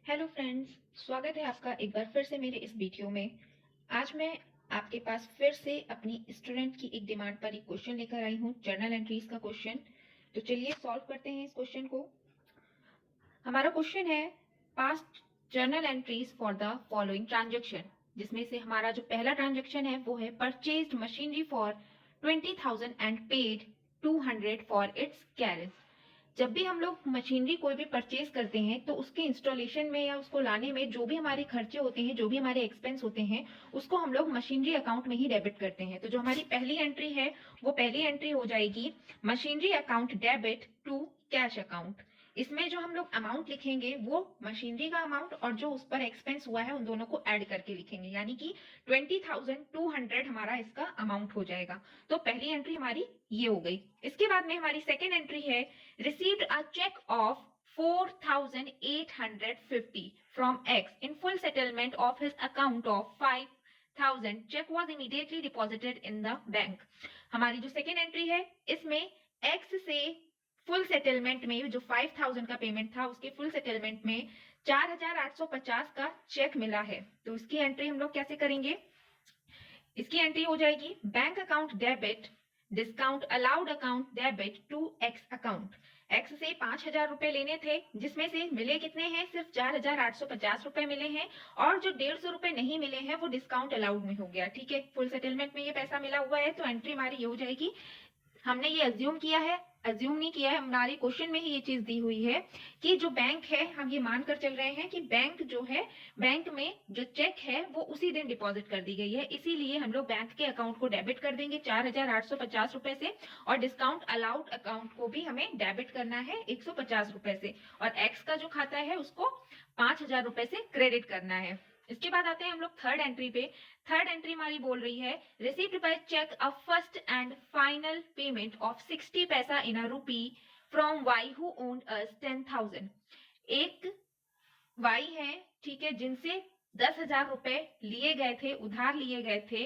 Hello friends, स्वागत है आपका एक बार फिर से मेरे इस वीडियो में। आज मैं आपके पास फिर से अपनी स्टूडेंट की एक डिमांड पर एक क्वेश्चन लेकर आई हूँ, जर्नल एंट्रीज का क्वेश्चन। तो चलिए सॉल्व करते हैं इस क्वेश्चन को। हमारा क्वेश्चन है past journal entries for the following transaction, जिसमें से हमारा जो पहला ट्रांजेक्शन है वो है purchased machinery for 20,000 and paid 200 for its carriage. जब भी हम लोग मशीनरी कोई भी परचेज करते हैं तो उसके इंस्टॉलेशन में या उसको लाने में जो भी हमारे खर्चे होते हैं, जो भी हमारे एक्सपेंस होते हैं, उसको हम लोग मशीनरी अकाउंट में ही डेबिट करते हैं। तो जो हमारी पहली एंट्री है वो पहली एंट्री हो जाएगी machinery account debit to cash account. इसमें जो हम लोग अमाउंट लिखेंगे वो मशीनरी का अमाउंट और जो उस पर एक्सपेंस हुआ है उन दोनों को ऐड करके लिखेंगे, यानी कि 20,200 हमारा इसका अमाउंट हो जाएगा। तो पहली एंट्री हमारी ये हो गई। इसके बाद में हमारी सेकेंड एंट्री है received a check of 4,850 from X in full settlement of his account of 5,000. Check was immediately deposited in the bank. हमारी जो सेकेंड एंट्री है इसमें X से फुल सेटलमेंट में जो 5,000 का पेमेंट था उसके फुल सेटलमेंट में 4,850 का चेक मिला है। तो इसकी एंट्री हम लोग कैसे करेंगे? इसकी एंट्री हो जाएगी bank account debit discount allowed account debit to X account. X से 5,000 रुपए लेने थे, जिसमें से मिले कितने हैं? सिर्फ 4,850 रुपए मिले हैं, और जो 150 रुपए नहीं मिले हैं वो डिस्काउंट अलाउड में हो गया। ठीक है, फुल सेटलमेंट में ये पैसा मिला हुआ है, तो एंट्री हमारी ये हो जाएगी। हमने ये अज्यूम किया है, अज्यूम नहीं किया है, हमारे क्वेश्चन में ही ये चीज दी हुई है कि जो बैंक है, हम ये मानकर चल रहे हैं कि बैंक जो है, बैंक में जो चेक है वो उसी दिन डिपॉजिट कर दी गई है, इसीलिए हम लोग बैंक के अकाउंट को डेबिट कर देंगे 4,850 रुपए से, और डिस्काउंट अलाउड अकाउंट को भी हमें डेबिट करना है 150 रुपए से, और एक्स का जो खाता है उसको 5,000 रुपए से क्रेडिट करना है। इसके बाद आते हैं हम लोग थर्ड एंट्री पे। थर्ड एंट्री हमारी बोल रही है received by cheque a first and final payment of 60 पैसा in a rupee from Y who owned us 10,000। एक वाई है, ठीक है, जिनसे 10,000 रुपए लिए गए थे, उधार लिए गए थे,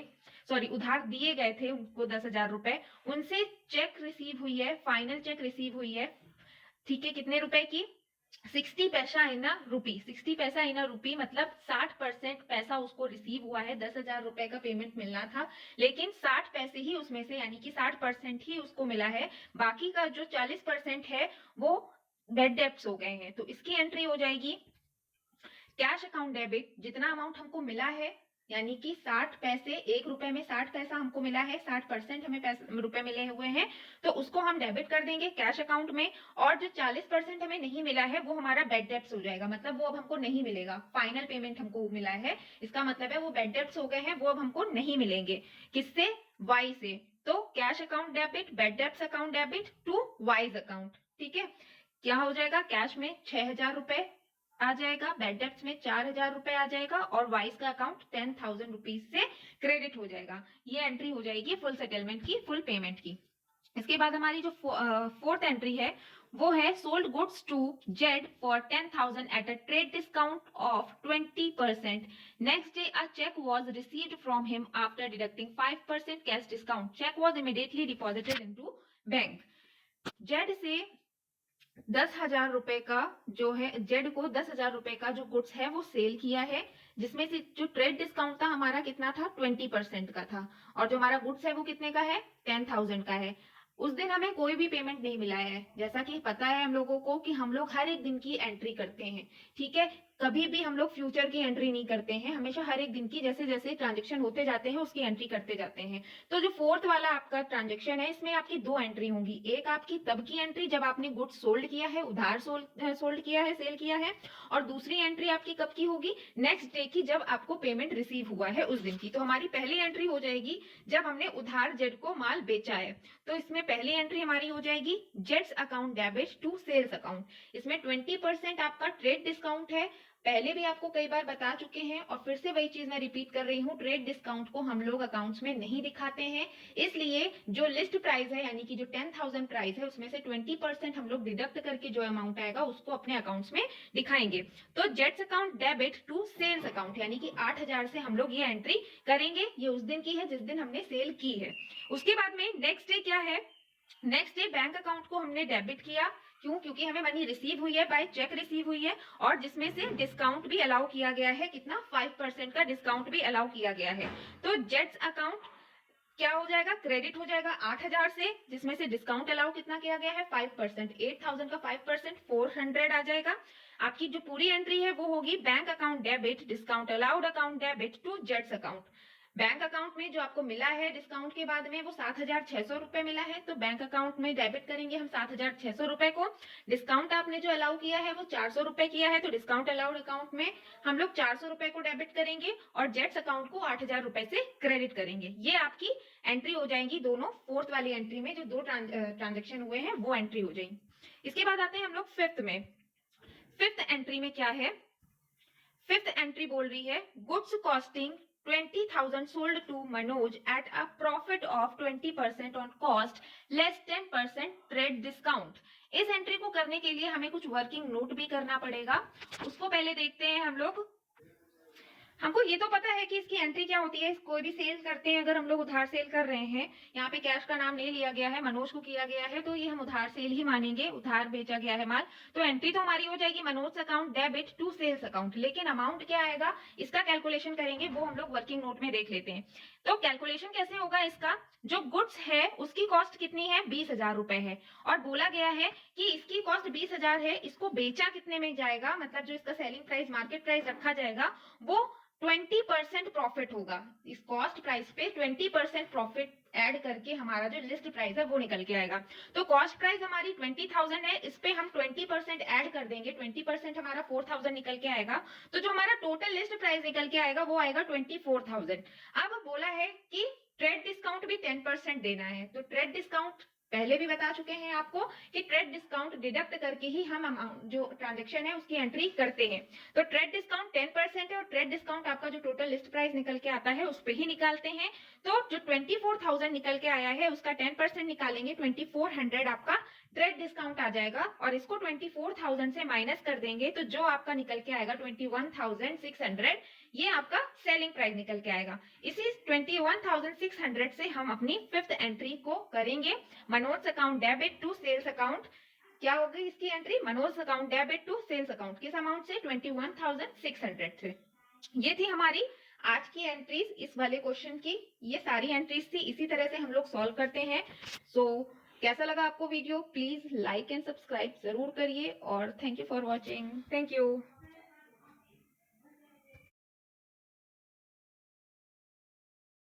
सॉरी उधार दिए गए थे उनको 10,000 रुपए, उनसे चेक रिसीव हुई है, फाइनल चेक रिसीव हुई है। ठीक है, कितने रुपए की? 60 पैसा इन रूपी। 60 पैसा इन रूपी मतलब 60% पैसा उसको रिसीव हुआ है। 10,000 रुपए का पेमेंट मिलना था, लेकिन 60 पैसे ही उसमें से, यानी कि 60% ही उसको मिला है। बाकी का जो 40% है वो बेड डेब्ट्स हो गए हैं। तो इसकी एंट्री हो जाएगी कैश अकाउंट डेबिट, जितना अमाउंट हमको मिला है, यानी कि 60 पैसे, 1 रुपए में 60 पैसा हमको मिला है, 60% हमें पैसे रुपए मिले हुए हैं, तो उसको हम डेबिट कर देंगे कैश अकाउंट में। और जो 40% हमें नहीं मिला है वो हमारा बेड डेब्ट्स हो जाएगा, मतलब वो अब हमको नहीं मिलेगा। फाइनल पेमेंट हमको मिला है, इसका मतलब है वो बेड डेब्ट्स हो गए हैं, वो अब हमको नहीं मिलेंगे। किससे? वाई से। तो cash account debit, bad debts account debit to Y's account. ठीक है, क्या हो जाएगा? कैश में 6,000 रुपए आ जाएगा, बेड डेब्ट्स में 4,000 रुपए आ जाएगा, और वाइस का अकाउंट 10,000 रुपीज से क्रेडिट हो जाएगा। ये एंट्री हो जाएगी फुल सेटलमेंट की, फुल पेमेंट की। इसके बाद हमारी जो फोर्थ एंट्री है वो है sold goods to Z for 10,000 at a trade discount of 20%। Next day a cheque was received from him after deducting 5% cash discount. Cheque was immediately deposited into bank. Z से 10,000 रुपए का जो है, Z को 10,000 रुपए का जो गुड्स है वो सेल किया है, जिसमें से जो ट्रेड डिस्काउंट था हमारा कितना था? 20% का था, और जो हमारा गुड्स है वो कितने का है? 10,000 का है। उस दिन हमें कोई भी पेमेंट नहीं मिला है, जैसा कि पता है हम लोगों को कि हम लोग हर एक दिन की एंट्री करते हैं। ठीक है, कभी भी हम लोग फ्यूचर की एंट्री नहीं करते हैं, हमेशा हर एक दिन की, जैसे जैसे ट्रांजेक्शन होते जाते हैं उसकी एंट्री करते जाते हैं। तो जो फोर्थ वाला आपका ट्रांजेक्शन है इसमें आपकी दो एंट्री होंगी। एक आपकी तब की एंट्री जब आपने गुड्स सोल्ड किया है, उधार सोल्ड किया है, सेल किया है, और दूसरी एंट्री आपकी कब की होगी? नेक्स्ट डे की, जब आपको पेमेंट रिसीव हुआ है उस दिन की। तो हमारी पहली एंट्री हो जाएगी जब हमने उधार जेड को माल बेचा है, तो इसमें पहली एंट्री हमारी हो जाएगी जेड्स account debit to sales account. इसमें 20% आपका ट्रेड डिस्काउंट है, पहले भी आपको कई बार बता चुके हैं, और फिर से वही चीज मैं रिपीट कर रही हूँ, ट्रेड डिस्काउंट को हम लोग अकाउंट्स में नहीं दिखाते हैं, इसलिए जो लिस्ट प्राइस है, यानी कि जो 10,000 प्राइस है, उसमें से 20% हम लोग डिडक्ट करके जो अमाउंट आएगा उसको अपने अकाउंट्स में दिखाएंगे। तो जेट्स account debit to sales account, यानी कि 8,000 से हम लोग ये एंट्री करेंगे। ये उस दिन की है जिस दिन हमने सेल की है। उसके बाद में नेक्स्ट डे क्या है? नेक्स्ट डे बैंक अकाउंट को हमने डेबिट किया, क्यों? क्योंकि हमें मनी रिसीव हुई है, बाय चेक रिसीव हुई है, और जिसमें से डिस्काउंट भी अलाउ किया गया है। कितना? 5% का डिस्काउंट भी अलाउ किया गया है। तो जेट्स अकाउंट क्या हो जाएगा? क्रेडिट हो जाएगा 8000 से, जिसमें से डिस्काउंट अलाउ कितना किया गया है? 5%। 8000 का 5% 400 आ जाएगा। आपकी जो पूरी एंट्री है वो होगी bank account debit discount allowed account debit to जेट्स अकाउंट। बैंक अकाउंट में जो आपको मिला है डिस्काउंट के बाद में वो 7600 रुपए मिला है, तो बैंक अकाउंट में डेबिट करेंगे हम 7600 रुपए को। डिस्काउंट आपने जो अलाउ किया है वो 400 रुपए किया है, तो डिस्काउंट अलाउड अकाउंट में हम लोग 400 रुपए को डेबिट करेंगे और जेट्स अकाउंट को 8000 रुपए से क्रेडिट करेंगे। ये आपकी एंट्री हो जाएंगी दोनों। फोर्थ वाली एंट्री में जो दो ट्रांजेक्शन हुए हैं वो एंट्री हो जाएंगी। इसके बाद आते हैं हम लोग फिफ्थ में। फिफ्थ एंट्री में क्या है? फिफ्थ एंट्री बोल रही है goods costing 20,000 sold to Manoj at a profit of 20% on cost less 10% trade discount। इस एंट्री को करने के लिए हमें कुछ वर्किंग नोट भी करना पड़ेगा। उसको पहले देखते हैं हम लोग। हमको ये तो पता है कि इसकी एंट्री क्या होती है। कोई भी सेल करते हैं, अगर हम लोग उधार सेल कर रहे हैं, यहाँ पे कैश का नाम नहीं लिया गया है, मनोज को किया गया है, तो ये हम उधार सेल ही मानेंगे, उधार बेचा गया है माल। तो एंट्री तो हमारी हो जाएगी Manoj account debit to sales account. लेकिन अमाउंट क्या आएगा इसका कैलकुलेशन करेंगे, वो हम लोग वर्किंग नोट में देख लेते हैं। तो कैलकुलेशन कैसे होगा इसका? जो गुड्स है उसकी कॉस्ट कितनी है? 20,000 रुपए है, और बोला गया है कि इसकी कॉस्ट 20,000 है, इसको बेचा कितने में जाएगा, मतलब जो इसका सेलिंग प्राइस मार्केट प्राइस रखा जाएगा वो 20% प्रॉफिट होगा। इस कॉस्ट प्राइस पे 20% प्रॉफिट ऐड करके हमारा जो लिस्ट प्राइस है वो निकल के आएगा। तो कॉस्ट प्राइस हमारी 20,000 है, इस पे हम 20% ऐड कर देंगे, 20% हमारा 4,000 निकल के आएगा। तो जो हमारा टोटल लिस्ट प्राइस निकल के आएगा वो आएगा 24,000। अब बोला है कि ट्रेड डिस्काउंट भी 10% देना है। तो ट्रेड डिस्काउंट पहले भी बता चुके हैं आपको कि ट्रेड डिस्काउंट डिडक्ट करके ही हम अमाउंट जो ट्रांजेक्शन है उसकी एंट्री करते हैं। तो ट्रेड डिस्काउंट 10% है, और ट्रेड डिस्काउंट आपका जो टोटल लिस्ट प्राइस निकल के आता है उस पे ही निकालते हैं। तो जो 24,000 निकल के आया है उसका 10% निकालेंगे, 2400 आपका ट्रेड डिस्काउंट आ जाएगा, और इसको 24,000 से माइनस कर देंगे तो जो आपका निकल के आएगा 21,600, ये आपका सेलिंग प्राइस निकल के आएगा। इसी 21,600 से हम अपनी फिफ्थ एंट्री को करेंगे, Manoj account debit to sales account. क्या होगी इसकी entry? Manoj account debit to sales account. किस अमाउंट से? 21,600 से। ये थी हमारी आज की एंट्रीज इस वाले क्वेश्चन की। ये सारी एंट्रीज थी, इसी तरह से हम लोग सॉल्व करते हैं। कैसा लगा आपको video? Please like and subscribe जरूर करिए, और thank you for watching. Thank you.